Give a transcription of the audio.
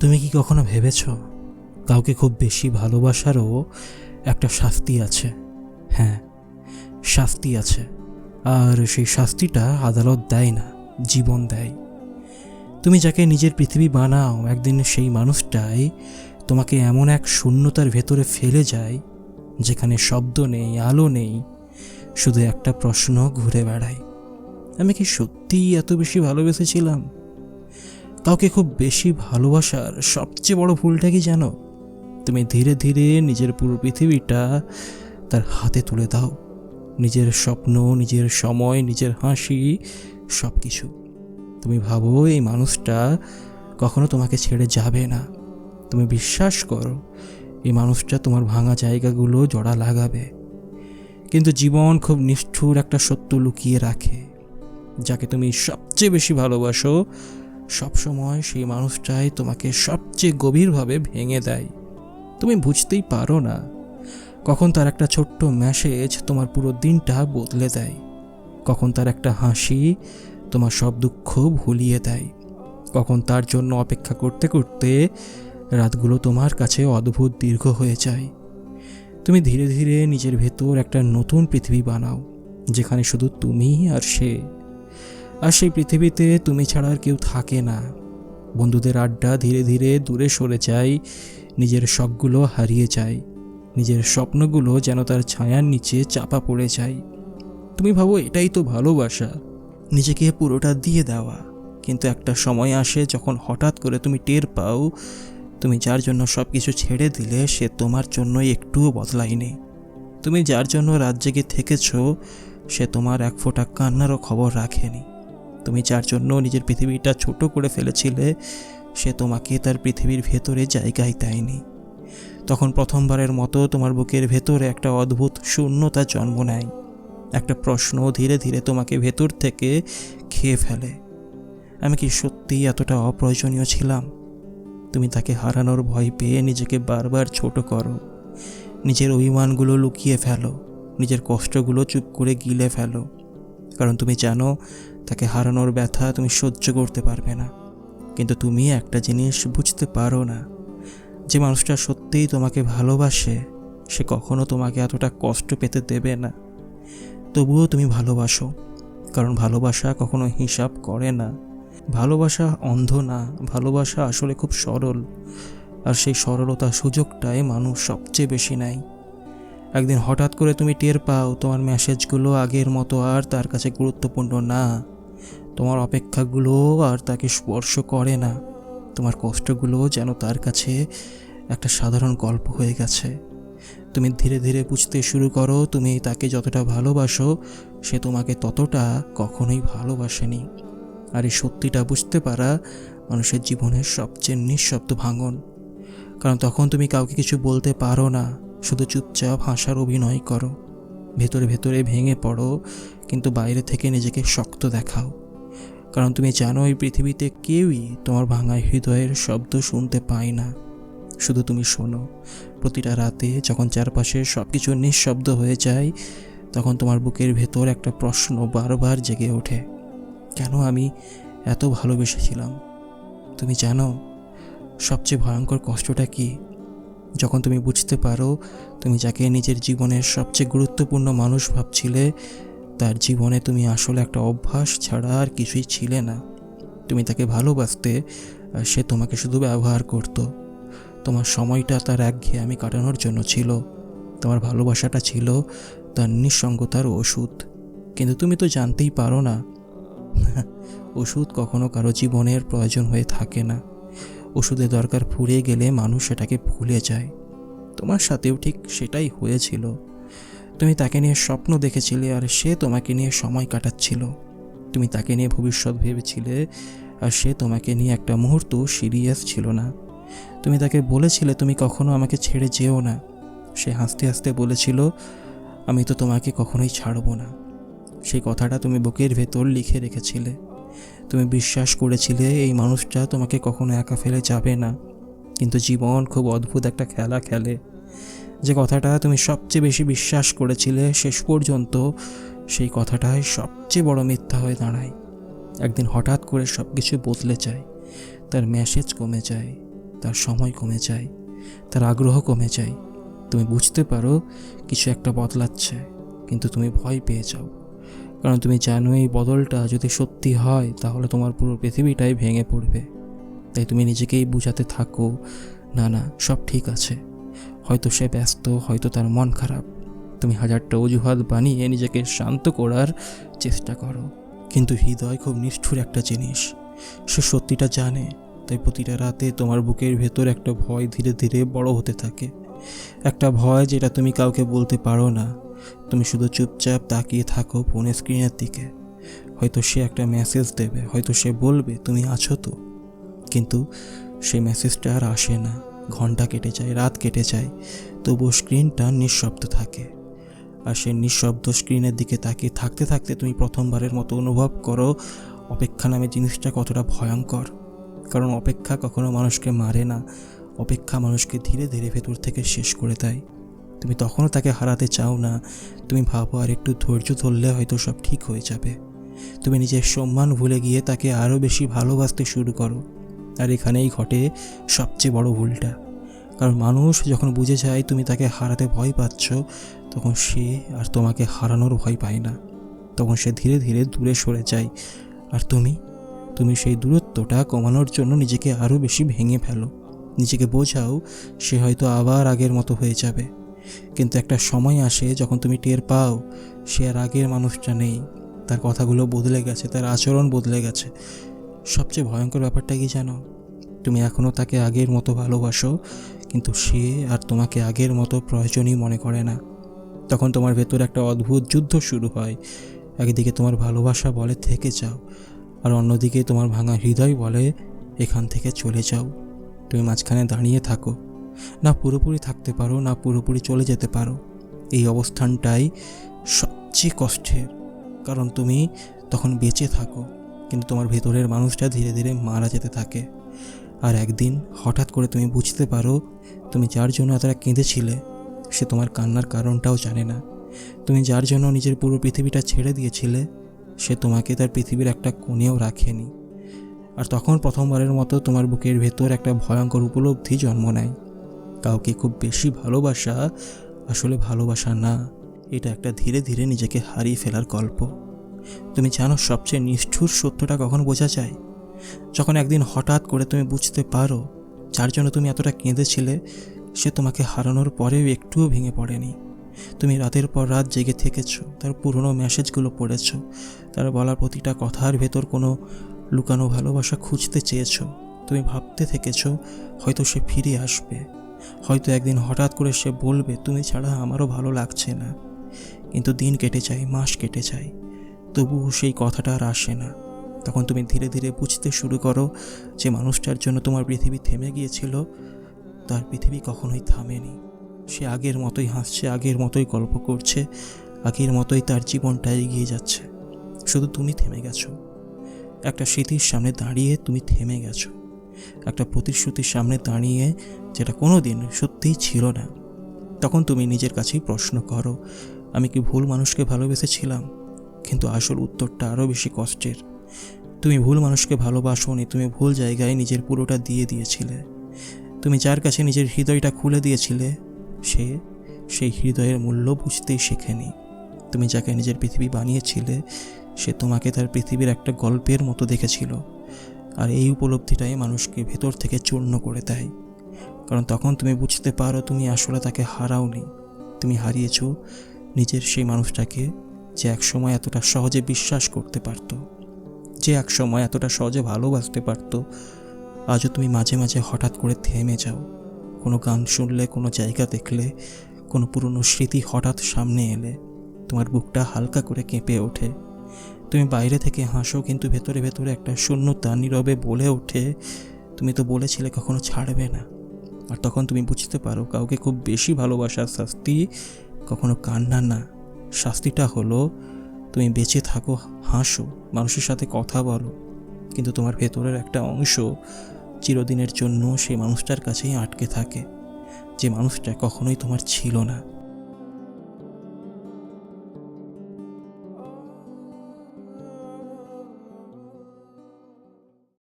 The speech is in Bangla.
তুমি কি কখনো ভেবেছ কাউকে খুব বেশি ভালোবাসারও একটা শাস্তি আছে? হ্যাঁ, শাস্তি আছে। আর সেই শাস্তিটা আদালত দেয় না, জীবন দেয়। তুমি যাকে নিজের পৃথিবী বানাও, একদিন সেই মানুষটাই তোমাকে এমন এক শূন্যতার ভেতরে ফেলে যায় যেখানে শব্দ নেই, আলো নেই, শুধু একটা প্রশ্ন ঘুরে বেড়ায়: আমি কি সত্যিই এত বেশি ভালোবেসেছিলাম? কাউকে খুব বেশি ভালোবাসার সবচেয়ে বড় ভুলটা কি জানো? তুমি ধীরে ধীরে নিজের পুরো পৃথিবীটা তার হাতে তুলে দাও। নিজের স্বপ্ন, নিজের সময়, নিজের হাসি, সব কিছু। তুমি ভাবো এই মানুষটা কখনো তোমাকে ছেড়ে যাবে না। তুমি বিশ্বাস করো এই মানুষটা তোমার ভাঙা জায়গাগুলো জোড়া লাগাবে। কিন্তু জীবন খুব নিষ্ঠুর একটা সত্য লুকিয়ে রাখে। যাকে তুমি সবচেয়ে বেশি ভালোবাসো, সবসময় সেই মানুষটাই তোমাকে সবচেয়ে গভীরভাবে ভেঙে দেয়। তুমি বুঝতেই পারো না কখন তার একটা ছোট্ট মেসেজ তোমার পুরো দিনটা বদলে দেয়, কখন তার একটা হাসি তোমার সব দুঃখ ভুলিয়ে দেয়, কখন তার জন্য অপেক্ষা করতে করতে রাতগুলো তোমার কাছে অদ্ভুত দীর্ঘ হয়ে যায়। তুমি ধীরে ধীরে নিজের ভেতর একটা নতুন পৃথিবী বানাও, যেখানে শুধু তুমি আর সে। আর সেই পৃথিবীতে তুমি ছাড়া আর কেউ থাকে না। বন্ধুদের আড্ডা ধীরে ধীরে দূরে সরে যায়, নিজের শখগুলো হারিয়ে যায়, নিজের স্বপ্নগুলো যেন তার ছায়ার নিচে চাপা পড়ে যায়। তুমি ভাবো এটাই তো ভালোবাসা, নিজেকে পুরোটা দিয়ে দেওয়া। কিন্তু একটা সময় আসে যখন হঠাৎ করে তুমি টের পাও তুমি যার জন্য সব কিছু ছেড়ে দিলে সে তোমার জন্য একটুও বদলায়নি। তুমি যার জন্য রাত জেগে থেকেছ সে তোমার এক ফোঁটা কান্নারও খবর রাখেনি। তুমি যার জন্য নিজের পৃথিবীটা ছোট করে ফেলেছিলে সে তোমাকে তার পৃথিবীর ভেতরে জায়গায় দেয়নি। তখন প্রথমবারের মতো তোমার বুকের ভেতরে একটা অদ্ভুত শূন্যতা জন্ম নেয়। একটা প্রশ্ন ধীরে ধীরে তোমাকে ভেতর থেকে খেয়ে ফেলে: আমি কি সত্যিই এতটা অপ্রয়োজনীয় ছিলাম? তুমি তাকে হারানোর ভয় পেয়ে নিজেকে বারবার ছোট করো, নিজের অভিমানগুলো লুকিয়ে ফেলো, নিজের কষ্টগুলো চুপ করে গিলে ফেলো। কারণ তুমি জানো তাকে হারানোর ব্যথা তুমি সহ্য করতে পারবে না। কিন্তু তুমি একটা জিনিস বুঝতে পারো না, যে মানুষটা সত্যিই তোমাকে ভালোবাসে সে কখনো তোমাকে এতটা কষ্ট পেতে দেবে না। তবুও তুমি ভালোবাসো, কারণ ভালোবাসা কখনো হিসাব করে না। ভালোবাসা অন্ধ না, ভালোবাসা আসলে খুব সরল। আর সেই সরলতার সুযোগটাই মানুষ সবচেয়ে বেশি নেয়। একদিন হঠাৎ করে তুমি টের পাও তোমার মেসেজগুলো আগের মতো আর তার কাছে গুরুত্বপূর্ণ না, তোমার অপেক্ষাগুলো আর তাকে স্পর্শ করে না, তোমার কষ্টগুলো যেন তার কাছে একটা সাধারণ গল্প হয়ে গেছে। তুমি ধীরে ধীরে বুঝতে শুরু করো তুমি তাকে যতটা ভালোবাসো সে তোমাকে ততটা কখনোই ভালোবাসেনি। আর এই সত্যিটা বুঝতে পারা মানুষের জীবনের সবচেয়ে নিঃশব্দ ভাঙন। কারণ তখন তুমি কাউকে কিছু বলতে পারো না, শুধু চুপচাপ হাসার অভিনয় করো, ভেতরে ভেতরে ভেঙে পড়ো, কিন্তু বাইরে থেকে নিজেকে শক্ত দেখাও। কারণ তুমি জানো এই পৃথিবীতে কেউই তোমার ভাঙা হৃদয়ের শব্দ শুনতে পায় না, শুধু তুমি শোনো। প্রতিটা রাতে যখন চারপাশে সব কিছু নিঃশব্দ হয়ে যায় তখন তোমার বুকের ভেতর একটা প্রশ্ন বারবার জেগে ওঠে: কেন আমি এত ভালোবেসেছিলাম? তুমি জানো সবচেয়ে ভয়ঙ্কর কষ্টটা কি? যখন তুমি বুঝতে পারো তুমি যাকে নিজের জীবনের সবচেয়ে গুরুত্বপূর্ণ মানুষ ভাবছিলে তার জীবনে তুমি আসলে একটা অভ্যাস ছাড়া আর কিছুই ছিলে না। তুমি তাকে ভালোবাসতে আর সে তোমাকে শুধু ব্যবহার করত। তোমার সময়টা তার একঘেয়েমি কাটানোর জন্য ছিল, তোমার ভালোবাসাটা ছিল তার নিঃসঙ্গতার ওষুধ। কিন্তু তুমি তো জানতেই পারো না ওষুধ কখনো কারো জীবনের প্রয়োজন হয়ে থাকে না। ওষুধের দরকার ফুরিয়ে গেলে মানুষ সেটাকে ভুলে যায়। তোমার সাথেও ঠিক সেটাই হয়েছিল। তুমি তাকে নিয়ে স্বপ্ন দেখেছিলে আর সে তোমাকে নিয়ে সময় কাটাচ্ছিল। তুমি তাকে নিয়ে ভবিষ্যৎ ভেবেছিলে আর সে তোমাকে নিয়ে একটা মুহূর্ত সিরিয়াস ছিল না। তুমি তাকে বলেছিলে তুমি কখনো আমাকে ছেড়ে যেও না। সে হাসতে হাসতে বলেছিল আমি তো তোমাকে কখনোই ছাড়বো না। সেই কথাটা তুমি বুকের ভেতর লিখে রেখেছিলে। তুমি বিশ্বাস করেছিলে এই মানুষটা তোমাকে কখনো একা ফেলে যাবে না। কিন্তু জীবন খুব অদ্ভুত একটা খেলা খেলে। যে কথাটা তুমি সবচেয়ে বেশি বিশ্বাস করেছিলে শেষ পর্যন্ত সেই কথাটাই সবচেয়ে বড় মিথ্যা হয়ে দাঁড়ায়। একদিন হঠাৎ করে সব কিছু বদলে যায়, তার মেসেজ কমে যায়, তার সময় কমে যায়, তার আগ্রহ কমে যায়। তুমি বুঝতে পারো কিছু একটা বদলাচ্ছে, কিন্তু তুমি ভয় পেয়ে যাও, কারণ তুমি জানো এই বদলটা যদি সত্যি হয় তাহলে তোমার পুরো পৃথিবীটাই ভেঙে পড়বে। তাই তুমি নিজেকেই বুঝাতে থাকো, না না, সব ঠিক আছে, হয়তো সে ব্যস্ত, হয়তো তার মন খারাপ। তুমি হাজারটা অজুহাত বানিয়ে নিজেকে শান্ত করার চেষ্টা করো, কিন্তু হৃদয় খুব নিষ্ঠুর একটা জিনিস। সে সত্যিটা জানে, তাই প্রতিটা রাতে তোমার বুকের ভেতর একটা ভয় ধীরে ধীরে বড় হতে থাকে। একটা ভয় যেটা তুমি কাউকে বলতে পারো না। তুমি শুধু চুপচাপ তাকিয়ে থাকো ফোনের স্ক্রিনের দিকে। হয়তো সে একটা মেসেজ দেবে, হয়তো সে বলবে তুমি আছো তো, কিন্তু সেই মেসেজটা আর আসে না। ঘন্টা কেটে যায়, রাত কেটে যায়, তবুও স্ক্রিনটা নিঃশব্দ থাকে। আর সেই নিঃশব্দ স্ক্রিনের দিকে তাকিয়ে থাকতে থাকতে তুমি প্রথমবারের মতো অনুভব করো অপেক্ষা নামে জিনিসটা কতটা ভয়ঙ্কর। কারণ অপেক্ষা কখনো মানুষকে মারে না, অপেক্ষা মানুষকে ধীরে ধীরে ভেতর থেকে শেষ করে দেয়। তুমি তখনও তাকে হারাতে চাও না, তুমি ভাবো আর একটু ধৈর্য ধরলে হয়তো সব ঠিক হয়ে যাবে। তুমি নিজের সম্মান ভুলে গিয়ে তাকে আরও বেশি ভালোবাসতে শুরু করো। আর এখানেই ঘটে সবচেয়ে বড় ভুলটা। কারণ মানুষ যখন বুঝে যায় তুমি তাকে হারাতে ভয় পাচ্ছ, তখন সে আর তোমাকে হারানোর ভয় পায় না। তখন সে ধীরে ধীরে দূরে সরে যায়। আর তুমি সেই দূরত্বটা কমানোর জন্য নিজেকে আরও বেশি ভেঙে ফেলো। নিজেকে বোঝাও সে হয়তো আবার আগের মতো হয়ে যাবে। কিন্তু একটা সময় আসে যখন তুমি টের পাও সে আর আগের মানুষটা নেই। তার কথাগুলো বদলে গেছে, তার আচরণ বদলে গেছে। সবচেয়ে ভয়ঙ্কর ব্যাপারটা কি জানো? তুমি এখনও তাকে আগের মতো ভালোবাসো, কিন্তু সে আর তোমাকে আগের মতো প্রয়োজনই মনে করে না। তখন তোমার ভেতর একটা অদ্ভুত যুদ্ধ শুরু হয়। একদিকে তোমার ভালোবাসা বলে থেকে যাও, আর অন্যদিকে তোমার ভাঙা হৃদয় বলে এখান থেকে চলে যাও। তুমি মাঝখানে দাঁড়িয়ে থাকো, না পুরোপুরি থাকতে পারো, না পুরোপুরি চলে যেতে পারো। এই অবস্থানটাই সবচেয়ে কষ্টের, কারণ তুমি তখন বেঁচে থাকো, কিন্তু তোমার ভেতরের মানুষটা ধীরে ধীরে মারা যেতে থাকে। আর একদিন হঠাৎ করে তুমি বুঝতে পারো তুমি যার জন্য এতটা কেঁদেছিলে সে তোমার কান্নার কারণটাও জানে না। তুমি যার জন্য নিজের পুরো পৃথিবীটা ছেড়ে দিয়েছিলে সে তোমাকে তার পৃথিবীর একটা কোণেও রাখেনি। আর তখন প্রথমবারের মতো তোমার বুকের ভেতর একটা ভয়ঙ্কর উপলব্ধি জন্ম নেয়। কাউকে খুব বেশি ভালোবাসা আসলে ভালোবাসা না, এটা একটা ধীরে ধীরে নিজেকে হারিয়ে ফেলার গল্প। তুমি জানো সবচেয়ে নিষ্ঠুর সত্যটা কখন বোঝা যায়? যখন একদিন হঠাৎ করে তুমি বুঝতে পারো যার জন্য তুমি এতটা কেঁদেছিলে সে তোমাকে হারানোর পরেও একটুও ভেঙে পড়েনি। তুমি রাতের পর রাত জেগে থেকেছো, তার পুরনো মেসেজগুলো পড়েছো, তার বলা প্রতিটা কথার ভেতর কোনো লুকানো ভালোবাসা খুঁজতে চেয়েছো। তুমি ভাবতে থেকেছো হয়তো সে ফিরে আসবে, হয়তো একদিন হঠাৎ করে সে বলবে তুমি ছাড়া আমারও ভালো লাগছে না। কিন্তু দিন কেটে যায়, মাস কেটে যায়, তবুও সেই কথাটা আর আসে না। তখন তুমি ধীরে ধীরে বুঝতে শুরু করো যে মানুষটার জন্য তোমার পৃথিবী থেমে গিয়েছিল তার পৃথিবী কখনোই থামেনি। সে আগের মতোই হাসছে, আগের মতোই গল্প করছে, আগের মতোই তার জীবনটা এগিয়ে যাচ্ছে। শুধু তুমি থেমে গেছো। একটা স্মৃতির সামনে দাঁড়িয়ে তুমি থেমে গেছো, একটা প্রতিশ্রুতির সামনে দাঁড়িয়ে যেটা কোনো দিন সত্যিই ছিল না। তখন তুমি নিজের কাছেই প্রশ্ন করো, আমি কি ভুল মানুষকে ভালোবেসেছিলাম? কিন্তু আসল উত্তরটা আরও বেশি কষ্টের। তুমি ভুল মানুষকে ভালোবাসোনি, তুমি ভুল জায়গায় নিজের পুরোটা দিয়ে দিয়েছিলে। তুমি যার কাছে নিজের হৃদয়টা খুলে দিয়েছিলে সেই হৃদয়ের মূল্য বুঝতেই শেখেনি। তুমি যাকে নিজের পৃথিবী বানিয়েছিলে সে তোমাকে তার পৃথিবীর একটা গল্পের মতো দেখেছিল। আর এই উপলব্ধিটাই মানুষকে ভেতর থেকে চূর্ণ করে দেয়। কারণ তখন তুমি বুঝতে পারো তুমি আসলে তাকে হারাওনি, তুমি হারিয়েছো নিজের সেই মানুষটাকে যে একসময় এতটা সহজে বিশ্বাস করতে পারত, যে একসময় এতটা সহজে ভালোবাসতে পারত। আজও তুমি মাঝে মাঝে হঠাৎ করে থেমে যাও, কোনো গান শুনলে, কোনো জায়গা দেখলে, কোনো পুরনো স্মৃতি হঠাৎ সামনে এলে তোমার বুকটা হালকা করে কেঁপে ওঠে। তুমি বাইরে থেকে হাসো, কিন্তু ভেতরে ভেতরে একটা শূন্যতা নীরবে বলে ওঠে তুমি তো বলেছিলে কখনো ছাড়বে না। আর তখন তুমি বুঝতে পারো কাউকে খুব বেশি ভালোবাসার শাস্তি কখনো কান্না না, শাস্তিটা হলো তুমি বেঁচে থাকো, হাসো, মানুষের সাথে কথা বলো, কিন্তু তোমার ভেতরের একটা অংশ চিরদিনের জন্য সেই মানুষটার কাছেই আটকে থাকে, যে মানুষটা কখনোই তোমার ছিল না।